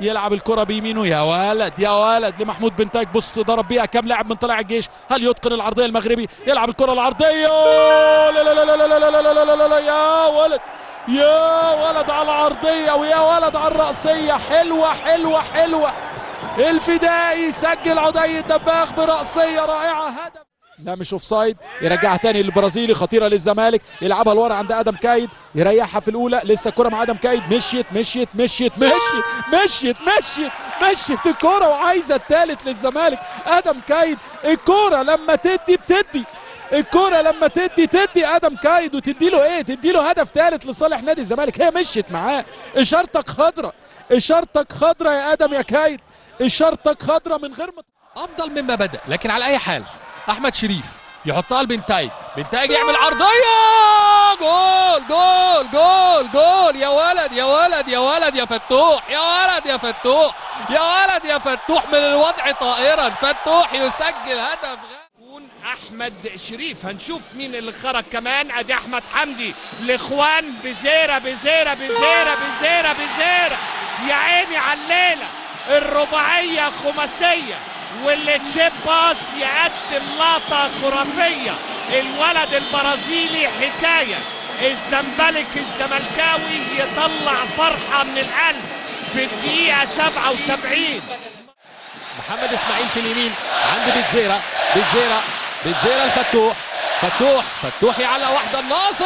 يلعب الكرة بيمينه، يا ولد يا ولد لمحمود بنتاج. بص ضرب بيها كام لاعب من طلائع الجيش. هل يتقن العرضية المغربي؟ يلعب الكرة العرضية، لا لا لا لا لا لا لا لا لا لا لا، يا ولد يا ولد على العرضية ويا ولد على الرأسية. حلوة حلوة حلوة. الفدائي سجل عدي الدباغ برأسية رائعة. هدف، لا مش اوف سايد. يرجعها تاني للبرازيلي، خطيره للزمالك. يلعبها لورا عند ادم كايد، يريحها في الاولى. لسه الكره مع ادم كايد، مشيت مشيت مشيت مشيت مشيت مشيت مشيت الكره وعايزه الثالث للزمالك. ادم كايد الكره لما تدي بتدي، الكره لما تدي تدي ادم كايد، وتدي له ايه؟ تدي له هدف ثالث لصالح نادي الزمالك. هي مشيت معاه. اشارتك خضراء، اشارتك خضراء يا ادم يا كايد، اشارتك خضراء من غير ما افضل مما بدا. لكن على اي حال احمد شريف يحطها لبنتايج، بنتايج يعمل عرضيه، جول جول جول جول. يا ولد يا ولد يا ولد يا فتوح، يا ولد يا فتوح، يا ولد يا فتوح من الوضع طائرا. فتوح يسجل هدف. احمد شريف. هنشوف مين اللي خرج كمان. ادي احمد حمدي لاخوان بزيره بزيره بزيره بزيره بزيره. يا عيني على الليله، الرباعيه خماسيه، واللي تشيب باص يقدم لقطه خرافيه. الولد البرازيلي حكايه. الزمالك الزملكاوي يطلع فرحه من القلب في الدقيقه 77. محمد اسماعيل في اليمين عند بيتزيرا، بيتزيرا بيتزيرا الفتوح، فتوح فتوح يعلق واحده الناصر.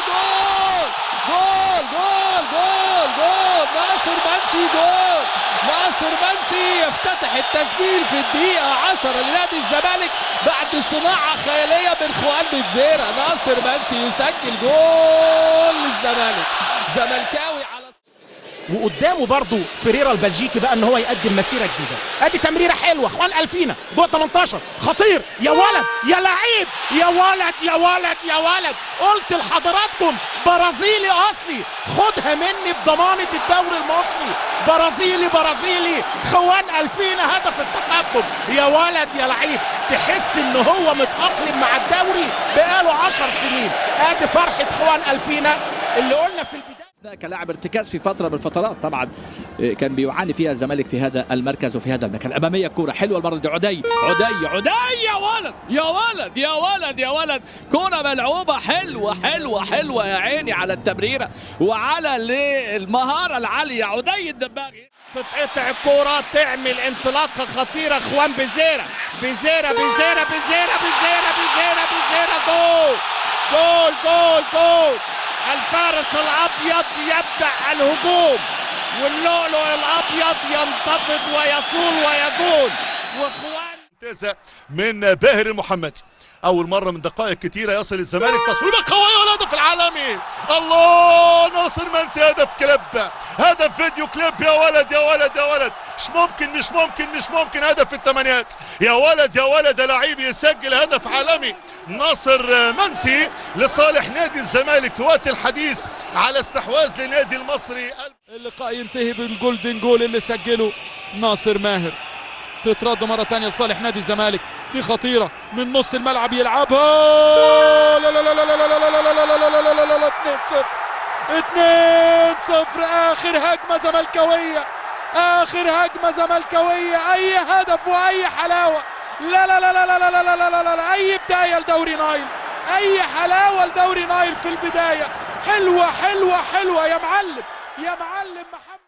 جول جول جول جول جول ناصر منسي. جول ناصر منسي يفتتح التسجيل في الدقيقة 10 لنادي الزمالك بعد صناعة خيالية من خوان بيتزيرا. ناصر منسي يسجل جول للزمالك. زملكاوي على وقدامه برضو فريرا البلجيكي بقى ان هو يقدم مسيره جديده. ادي تمريره حلوه خوان الفينا جوه 18 خطير. يا ولد يا لعيب، يا ولد يا ولد يا ولد. قلت لحضراتكم برازيلي اصلي، خدها مني بضمانه الدوري المصري. برازيلي برازيلي. خوان الفينا هدف التقدم. يا ولد يا لعيب، تحس ان هو متاقلم مع الدوري بقاله 10 سنين. ادي فرحه خوان الفينا اللي قلنا في البدايه كلاعب ارتكاز في فتره من الفترات. طبعا كان بيعاني فيها الزمالك في هذا المركز وفي هذا المكان. اماميه كوره حلوه المره دي. عدي عدي عدي، يا ولد يا ولد يا ولد يا ولد. كوره ملعوبه حلوه حلوه حلوه. يا عيني على التمريره وعلى المهاره العاليه. عدي الدباغي تتقطع الكوره، تعمل انطلاقه خطيره. خوان بزيره بزيره بزيره بزيره بزيره بزيره بزيره. جول جول جول جول. الفارس الابيض يبدأ الهجوم، واللؤلؤ الابيض ينتفض ويصول ويجول. واخوان من باهر المحمد، اول مره من دقائق كتيره يصل الزمالك تصويبه قويه والهدف العالمي. الله، ناصر منسي هدف كليب، هدف فيديو كليب. يا ولد يا ولد يا ولد، مش ممكن مش ممكن مش ممكن. هدف في الثمانينات. يا ولد يا ولد يا لعيب يسجل هدف عالمي. ناصر منسي لصالح نادي الزمالك في وقت الحديث على استحواذ لنادي المصري. اللقاء ينتهي بالجولدن جول اللي سجله ناصر ماهر. تترد مرة تانية لصالح نادي الزمالك. دي خطيرة من نص الملعب يلعبها. لا لا لا لا لا لا لا لا لا لا لا لا لا لا 2-0 آخر هجمة زملكاوية، آخر هجمة زملكاوية. أي هدف وأي حلاوة. لا لا لا لا لا لا لا لا لا لا. أي بداية لدوري نايل، أي حلاوة لدوري نايل في البداية. حلوة حلوة حلوة يا معلم، يا معلم محمد.